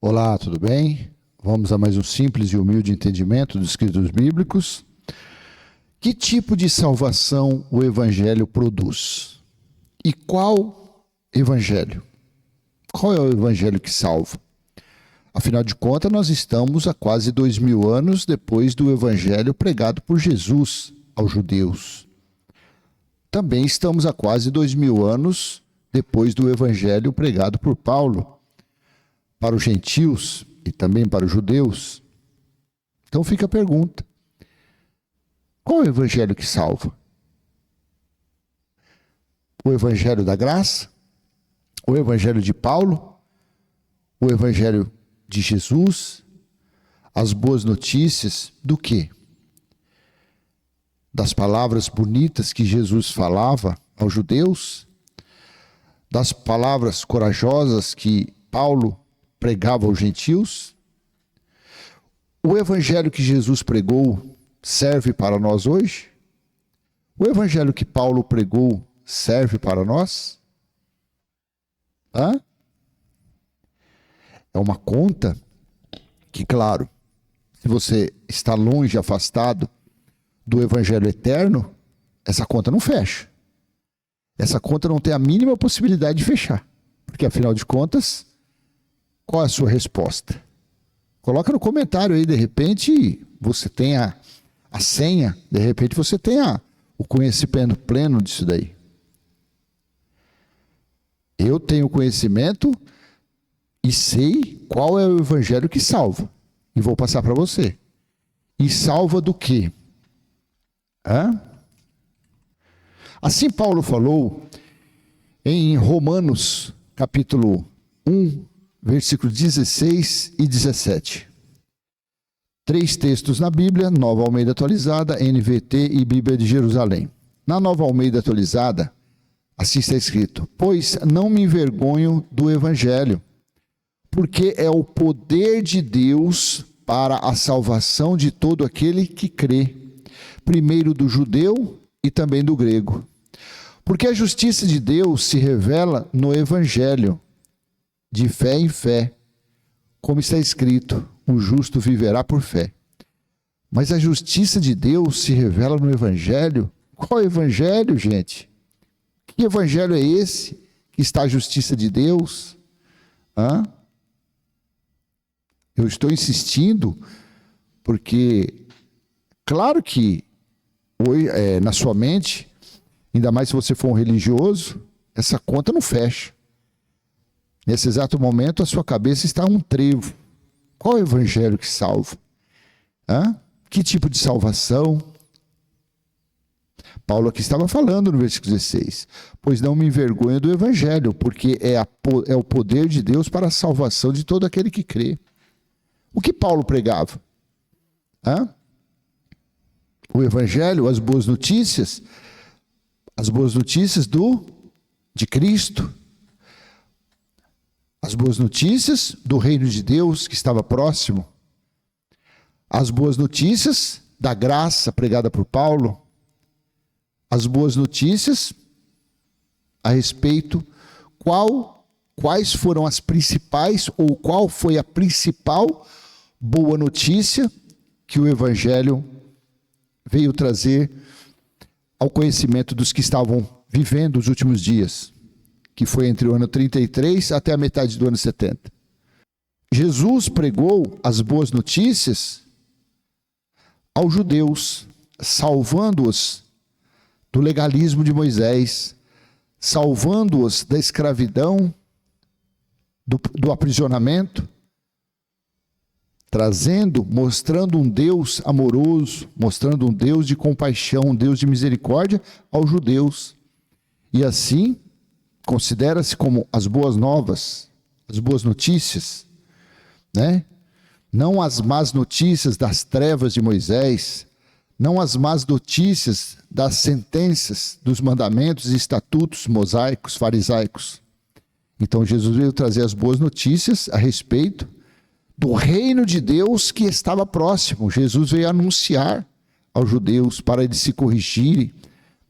Olá, tudo bem? Vamos a mais um simples e humilde entendimento dos escritos bíblicos. Que tipo de salvação o Evangelho produz? E qual Evangelho? Qual é o Evangelho que salva? Afinal de contas, nós estamos há quase 2000 anos depois do Evangelho pregado por Jesus aos judeus. Também estamos há quase 2000 anos depois do Evangelho pregado por Paulo para os gentios e também para os judeus. Então fica a pergunta: qual é o Evangelho que salva? O Evangelho da graça? O Evangelho de Paulo? O Evangelho de Jesus? As boas notícias do quê? Das palavras bonitas que Jesus falava aos judeus? Das palavras corajosas que Paulo pregava aos gentios? O evangelho que Jesus pregou serve para nós hoje? O evangelho que Paulo pregou serve para nós? É uma conta que, claro, se você está longe, afastado do evangelho eterno, essa conta não fecha. Essa conta não tem a mínima possibilidade de fechar. Porque, afinal de contas, qual é a sua resposta? Coloca no comentário aí, de repente você tem a senha, de repente você tem o conhecimento pleno disso daí. Eu tenho conhecimento e sei qual é o evangelho que salva. E vou passar para você. E salva do quê? Assim Paulo falou em Romanos capítulo 1, versículos 16 e 17. 3 textos na Bíblia, Nova Almeida Atualizada, NVT e Bíblia de Jerusalém. Na Nova Almeida Atualizada, assim está escrito: pois não me envergonho do Evangelho, porque é o poder de Deus para a salvação de todo aquele que crê, primeiro do judeu e também do grego. Porque a justiça de Deus se revela no Evangelho, de fé em fé, como está escrito: o justo viverá por fé. Mas a justiça de Deus se revela no Evangelho. Qual Evangelho, gente? Que Evangelho é esse que está a justiça de Deus? Eu estou insistindo porque, claro que hoje, na sua mente, ainda mais se você for um religioso, essa conta não fecha. Nesse exato momento, a sua cabeça está um trevo. Qual é o evangelho que salva? Que tipo de salvação? Paulo aqui estava falando no versículo 16: pois não me envergonho do evangelho, porque é o poder de Deus para a salvação de todo aquele que crê. O que Paulo pregava? O evangelho, as boas notícias de Cristo. As boas notícias do reino de Deus que estava próximo. As boas notícias da graça pregada por Paulo. As boas notícias a respeito quais foram as principais, ou qual foi a principal boa notícia que o Evangelho veio trazer ao conhecimento dos que estavam vivendo os últimos dias, que foi entre o ano 33 até a metade do ano 70. Jesus pregou as boas notícias aos judeus, salvando-os do legalismo de Moisés, salvando-os da escravidão, do aprisionamento, mostrando um Deus amoroso, mostrando um Deus de compaixão, um Deus de misericórdia aos judeus. E assim, considera-se como as boas novas, as boas notícias, Não as más notícias das trevas de Moisés, não as más notícias das sentenças, dos mandamentos e estatutos mosaicos, farisaicos. Então Jesus veio trazer as boas notícias a respeito do reino de Deus que estava próximo. Jesus veio anunciar aos judeus para eles se corrigirem,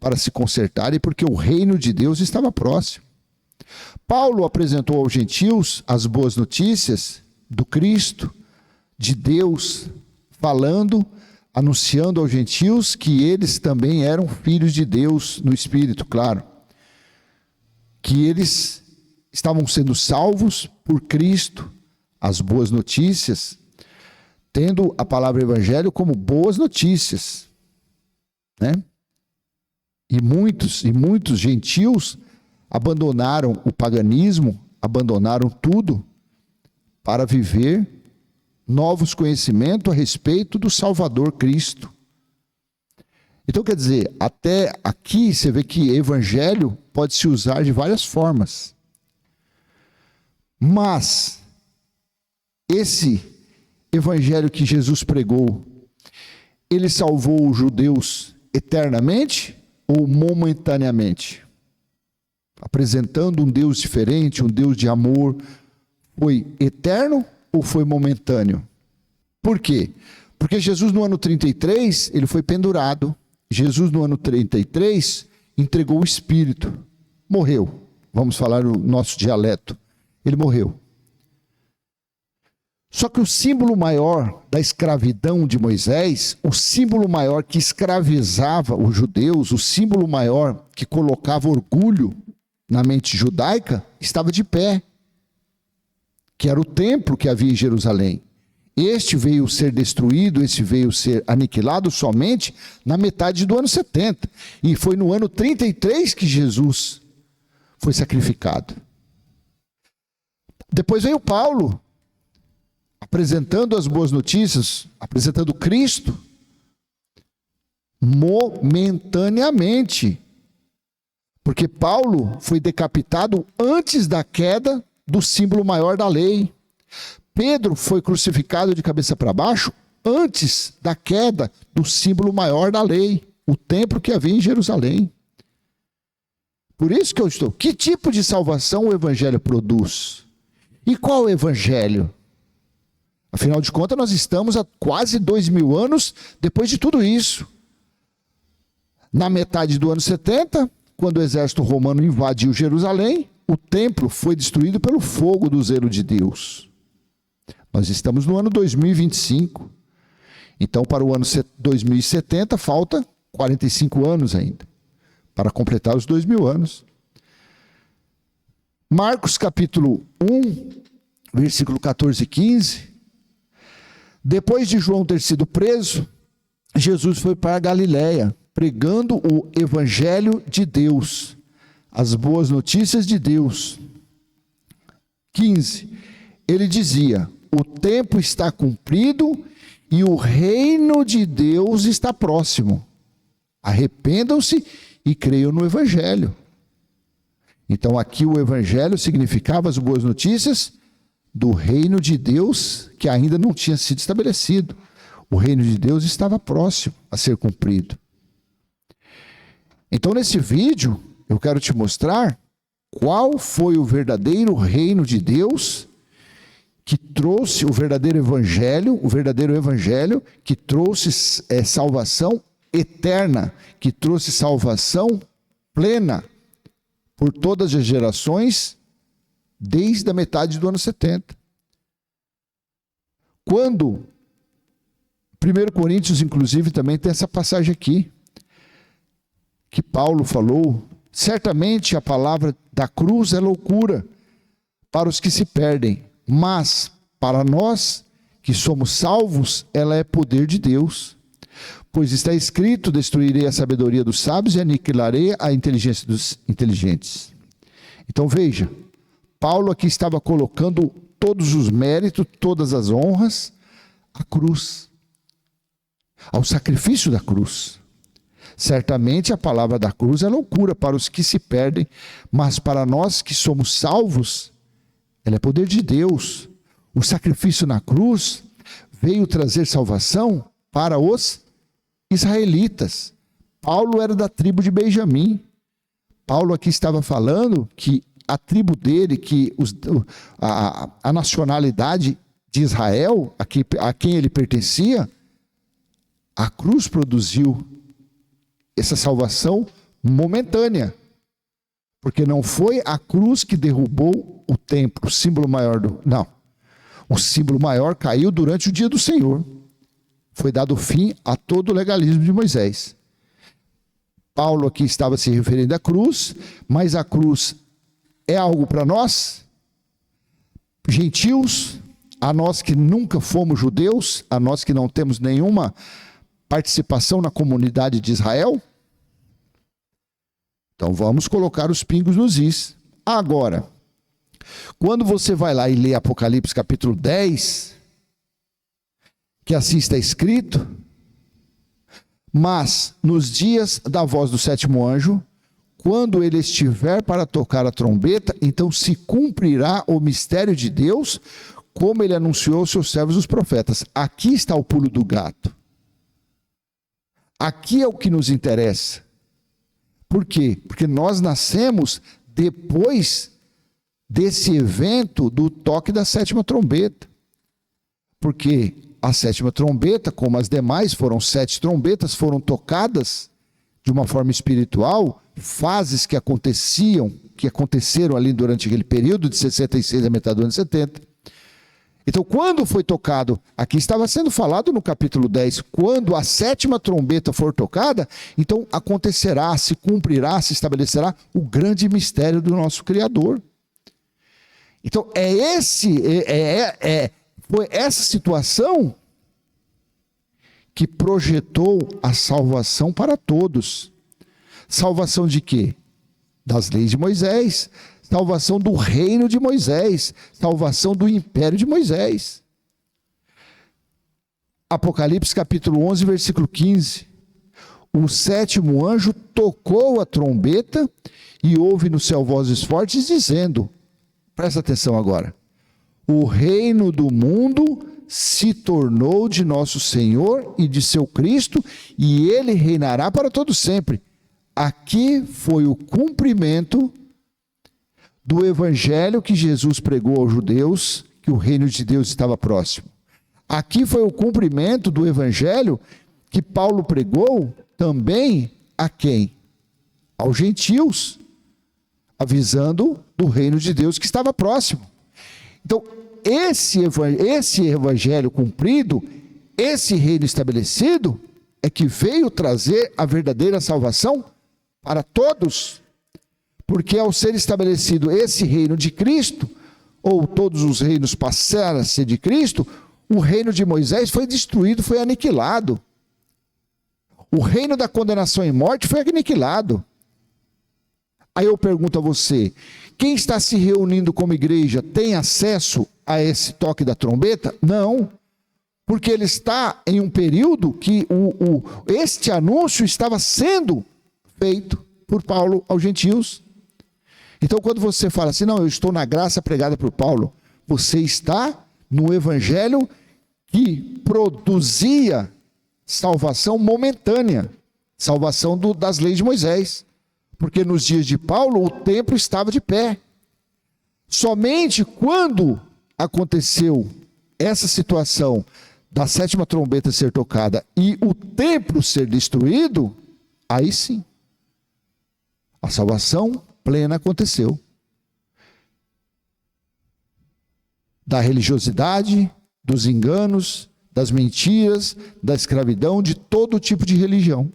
para se consertarem, porque o reino de Deus estava próximo. Paulo apresentou aos gentios as boas notícias do Cristo, de Deus, falando, anunciando aos gentios que eles também eram filhos de Deus no Espírito, claro. Que eles estavam sendo salvos por Cristo, as boas notícias, tendo a palavra evangelho como boas notícias, né? E muitos gentios abandonaram o paganismo, abandonaram tudo para viver novos conhecimentos a respeito do Salvador Cristo. Então, quer dizer, até aqui você vê que evangelho pode se usar de várias formas. Mas esse evangelho que Jesus pregou, ele salvou os judeus eternamente ou momentaneamente? Apresentando um Deus diferente, um Deus de amor, foi eterno ou foi momentâneo? Por quê? Porque Jesus no ano 33, ele foi pendurado. Jesus no ano 33 entregou o Espírito, morreu. Vamos falar o nosso dialeto. Ele morreu. Só que o símbolo maior da escravidão de Moisés, o símbolo maior que escravizava os judeus, o símbolo maior que colocava orgulho na mente judaica, estava de pé, que era o templo que havia em Jerusalém. Este veio ser destruído, este veio ser aniquilado somente na metade do ano 70. E foi no ano 33 que Jesus foi sacrificado. Depois veio Paulo, apresentando as boas notícias, apresentando Cristo, momentaneamente. Porque Paulo foi decapitado antes da queda do símbolo maior da lei. Pedro foi crucificado de cabeça para baixo antes da queda do símbolo maior da lei, o templo que havia em Jerusalém. Por isso que eu estou. Que tipo de salvação o evangelho produz? E qual o evangelho? Afinal de contas, nós estamos há quase 2000 anos depois de tudo isso. Na metade do ano 70, quando o exército romano invadiu Jerusalém, o templo foi destruído pelo fogo do zelo de Deus. Nós estamos no ano 2025. Então, para o ano 2070, falta 45 anos ainda, para completar os 2000 anos. Marcos capítulo 1, versículo 14 e 15. Depois de João ter sido preso, Jesus foi para a Galiléia, pregando o evangelho de Deus, as boas notícias de Deus. 15. Ele dizia: o tempo está cumprido e o reino de Deus está próximo. Arrependam-se e creiam no evangelho. Então aqui o evangelho significava as boas notícias do reino de Deus que ainda não tinha sido estabelecido. O reino de Deus estava próximo a ser cumprido. Então nesse vídeo eu quero te mostrar qual foi o verdadeiro reino de Deus que trouxe o verdadeiro evangelho que trouxe salvação eterna, que trouxe salvação plena por todas as gerações, desde a metade do ano 70. Quando 1 Coríntios, inclusive, também tem essa passagem aqui, que Paulo falou: certamente a palavra da cruz é loucura para os que se perdem, mas para nós que somos salvos, ela é poder de Deus. Pois está escrito: destruirei a sabedoria dos sábios e aniquilarei a inteligência dos inteligentes. Então veja, Paulo aqui estava colocando todos os méritos, todas as honras à cruz, ao sacrifício da cruz. Certamente a palavra da cruz é loucura para os que se perdem, mas para nós que somos salvos, ela é poder de Deus. O sacrifício na cruz veio trazer salvação para os israelitas. Paulo era da tribo de Benjamim. Paulo aqui estava falando que a tribo dele, que a nacionalidade de Israel, a quem ele pertencia, a cruz produziu essa salvação momentânea. Porque não foi a cruz que derrubou o templo, o símbolo maior do... Não. O símbolo maior caiu durante o dia do Senhor. Foi dado fim a todo o legalismo de Moisés. Paulo aqui estava se referindo à cruz, mas a cruz é algo para nós, gentios, a nós que nunca fomos judeus, a nós que não temos nenhuma participação na comunidade de Israel. Então vamos colocar os pingos nos is. Agora, quando você vai lá e lê Apocalipse capítulo 10, que assim está escrito: mas nos dias da voz do sétimo anjo, quando ele estiver para tocar a trombeta, então se cumprirá o mistério de Deus, como ele anunciou aos seus servos os profetas. Aqui está o pulo do gato. Aqui é o que nos interessa. Por quê? Porque nós nascemos depois desse evento do toque da sétima trombeta. Porque a sétima trombeta, como as demais, foram 7 trombetas, foram tocadas de uma forma espiritual, fases que aconteceram ali durante aquele período de 66 a metade do ano 70. Então, quando foi tocado, aqui estava sendo falado no capítulo 10, quando a sétima trombeta for tocada, então acontecerá, se cumprirá, se estabelecerá o grande mistério do nosso Criador. Então, foi essa situação que projetou a salvação para todos. Salvação de quê? Das leis de Moisés. Salvação do reino de Moisés. Salvação do império de Moisés. Apocalipse capítulo 11, versículo 15. O sétimo anjo tocou a trombeta e houve no céu vozes fortes dizendo, presta atenção agora: o reino do mundo se tornou de nosso Senhor e de seu Cristo, e ele reinará para todo sempre. Aqui foi o cumprimento do evangelho que Jesus pregou aos judeus, que o reino de Deus estava próximo. Aqui foi o cumprimento do evangelho que Paulo pregou também a quem? Aos gentios, avisando do reino de Deus que estava próximo. Então, esse evangelho cumprido, esse reino estabelecido, é que veio trazer a verdadeira salvação para todos. Porque ao ser estabelecido esse reino de Cristo, ou todos os reinos passaram a ser de Cristo, o reino de Moisés foi destruído, foi aniquilado. O reino da condenação e morte foi aniquilado. Aí eu pergunto a você, quem está se reunindo como igreja tem acesso a esse toque da trombeta? Não, porque ele está em um período que este anúncio estava sendo feito por Paulo aos gentios. Então quando você fala assim, não, eu estou na graça pregada por Paulo, você está no evangelho que produzia salvação momentânea, salvação das leis de Moisés. Porque nos dias de Paulo o templo estava de pé. Somente quando aconteceu essa situação da sétima trombeta ser tocada e o templo ser destruído, aí sim, a salvação plena aconteceu. Da religiosidade, dos enganos, das mentiras, da escravidão, de todo tipo de religião.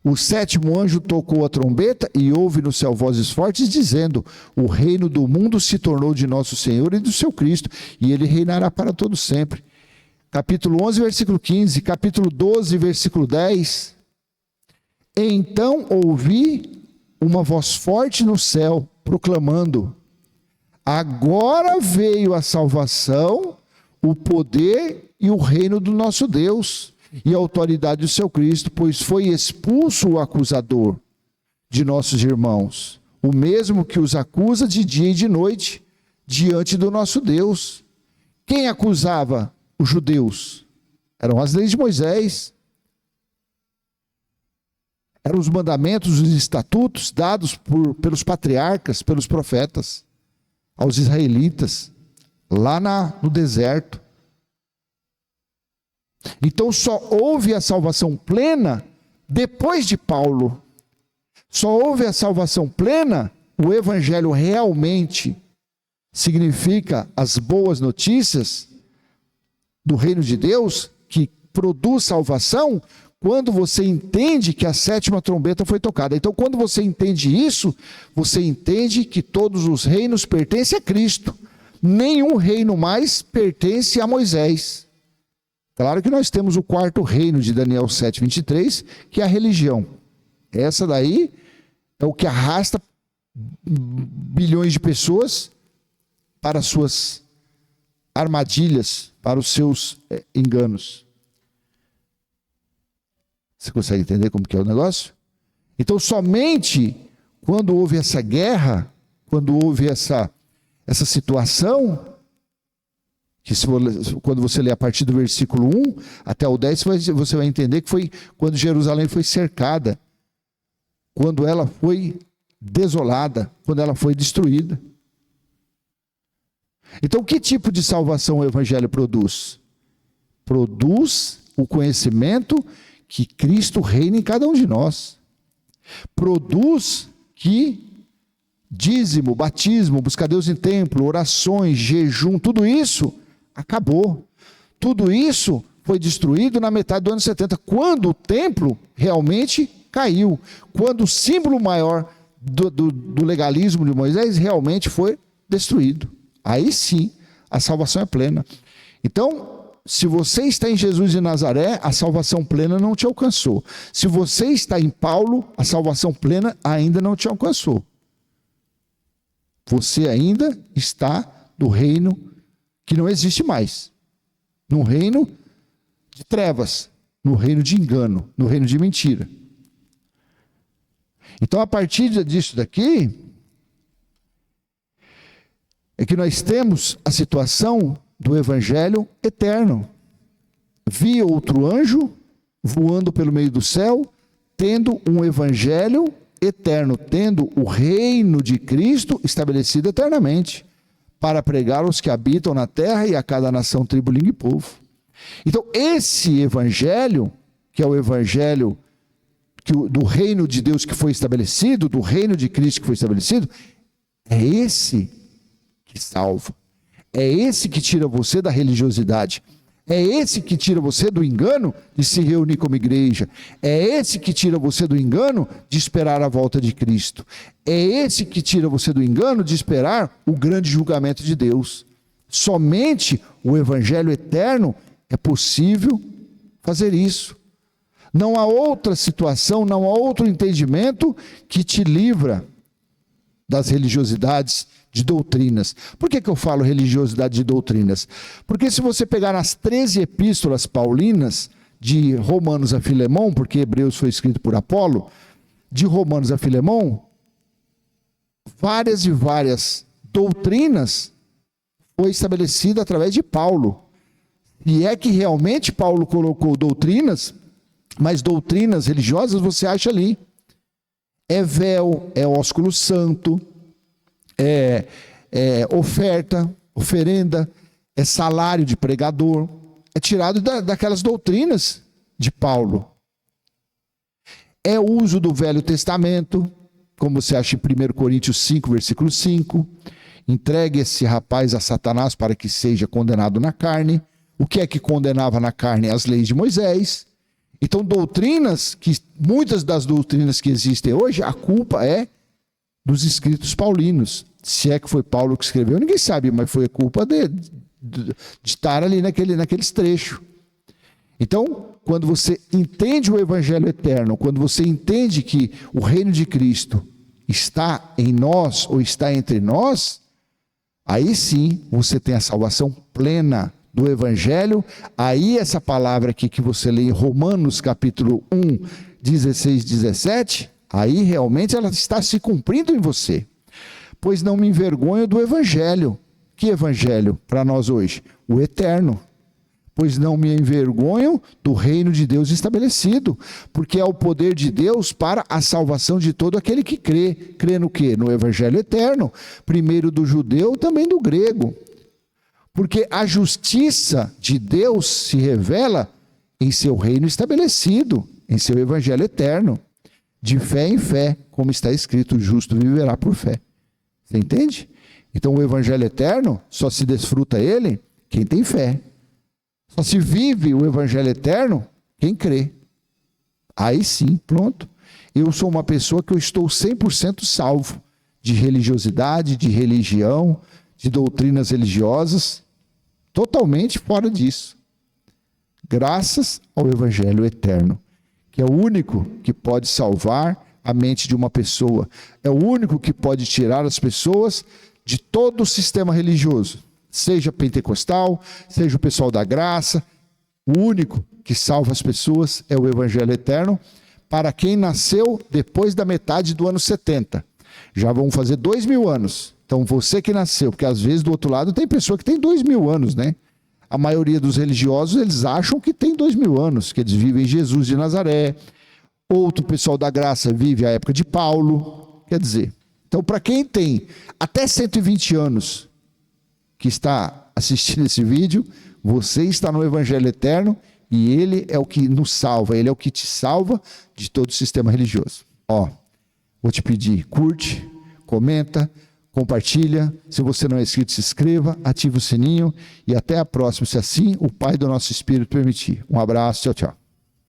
O sétimo anjo tocou a trombeta e houve no céu vozes fortes dizendo, o reino do mundo se tornou de nosso Senhor e do seu Cristo, e ele reinará para todo sempre. Capítulo 11, versículo 15, capítulo 12, versículo 10. Então ouvi uma voz forte no céu, proclamando, agora veio a salvação, o poder e o reino do nosso Deus, e a autoridade do seu Cristo, pois foi expulso o acusador de nossos irmãos, o mesmo que os acusa de dia e de noite, diante do nosso Deus. Quem acusava os judeus? Eram as leis de Moisés. Eram os mandamentos, os estatutos dados pelos patriarcas, pelos profetas, aos israelitas, lá no deserto. Então só houve a salvação plena depois de Paulo. Só houve a salvação plena, o evangelho realmente significa as boas notícias do reino de Deus, que produz salvação, quando você entende que a 7ª trombeta foi tocada. Então, quando você entende isso, você entende que todos os reinos pertencem a Cristo. Nenhum reino mais pertence a Moisés. Claro que nós temos o 4º reino de Daniel 7:23, que é a religião. Essa daí é o que arrasta bilhões de pessoas para as suas armadilhas, para os seus enganos. Você consegue entender como que é o negócio? Então, somente quando houve essa guerra, quando houve essa situação, que quando você lê a partir do versículo 1 até o 10, você vai entender que foi quando Jerusalém foi cercada, quando ela foi desolada, quando ela foi destruída. Então, que tipo de salvação o Evangelho produz? Produz o conhecimento que Cristo reina em cada um de nós. Produz que dízimo, batismo, buscar Deus em templo, orações, jejum, tudo isso acabou. Tudo isso foi destruído na metade do ano 70, quando o templo realmente caiu, quando o símbolo maior do legalismo de Moisés realmente foi destruído. Aí sim, a salvação é plena. Então, se você está em Jesus de Nazaré, a salvação plena não te alcançou. Se você está em Paulo, a salvação plena ainda não te alcançou. Você ainda está no reino que não existe mais. No reino de trevas, no reino de engano, no reino de mentira. Então, a partir disso daqui, é que nós temos a situação do Evangelho eterno. Vi outro anjo voando pelo meio do céu, tendo um Evangelho eterno, tendo o reino de Cristo estabelecido eternamente, para pregar aos que habitam na terra e a cada nação, tribo, língua e povo. Então, esse Evangelho, que é o Evangelho do reino de Deus que foi estabelecido, do reino de Cristo que foi estabelecido, é esse que salva. É esse que tira você da religiosidade. É esse que tira você do engano de se reunir como igreja. É esse que tira você do engano de esperar a volta de Cristo. É esse que tira você do engano de esperar o grande julgamento de Deus. Somente o Evangelho eterno é possível fazer isso. Não há outra situação, não há outro entendimento que te livra das religiosidades de doutrinas. Por que eu falo religiosidade de doutrinas? Porque se você pegar nas 13 epístolas paulinas, de Romanos a Filemão, porque Hebreus foi escrito por Apolo, de Romanos a Filemão, várias e várias doutrinas foi estabelecida através de Paulo. E é que realmente Paulo colocou doutrinas, mas doutrinas religiosas você acha ali. É véu, é ósculo santo, é oferta, oferenda, é salário de pregador, é tirado daquelas doutrinas de Paulo. É o uso do Velho Testamento, como você acha em 1 Coríntios 5, versículo 5, entregue esse rapaz a Satanás para que seja condenado na carne. O que é que condenava na carne? As leis de Moisés. Então, doutrinas, muitas das doutrinas que existem hoje, a culpa é dos escritos paulinos. Se é que foi Paulo que escreveu, ninguém sabe, mas foi a culpa de estar ali naqueles trechos. Então, quando você entende o Evangelho eterno, quando você entende que o reino de Cristo está em nós ou está entre nós, aí sim você tem a salvação plena do Evangelho. Aí essa palavra aqui que você lê em Romanos capítulo 1, 16, 17, aí realmente ela está se cumprindo em você. Pois não me envergonho do Evangelho. Que Evangelho para nós hoje? O eterno. Pois não me envergonho do reino de Deus estabelecido, porque é o poder de Deus para a salvação de todo aquele que crê. Crê no quê? No Evangelho eterno. Primeiro do judeu, também do grego. Porque a justiça de Deus se revela em seu reino estabelecido, em seu Evangelho eterno. De fé em fé, como está escrito, o justo viverá por fé. Você entende? Então o evangelho eterno só se desfruta ele quem tem fé. Só se vive o evangelho eterno quem crê. Aí sim, pronto. Eu sou uma pessoa que eu estou 100% salvo de religiosidade, de religião, de doutrinas religiosas, totalmente fora disso. Graças ao evangelho eterno, que é o único que pode salvar a mente de uma pessoa, é o único que pode tirar as pessoas de todo o sistema religioso, seja pentecostal, seja o pessoal da graça. O único que salva as pessoas é o evangelho eterno para quem nasceu depois da metade do ano 70. Já vão fazer 2000 anos. Então você que nasceu, porque às vezes do outro lado tem pessoa que tem 2000 anos, né? A maioria dos religiosos, eles acham que tem 2000 anos, que eles vivem Jesus de Nazaré. Outro pessoal da graça vive a época de Paulo. Quer dizer, então para quem tem até 120 anos que está assistindo esse vídeo, você está no evangelho eterno e ele é o que nos salva, ele é o que te salva de todo o sistema religioso. Ó, vou te pedir, curte, comenta, compartilha. Se você não é inscrito, se inscreva, ative o sininho e até a próxima, se assim o Pai do nosso Espírito permitir. Um abraço, tchau, tchau.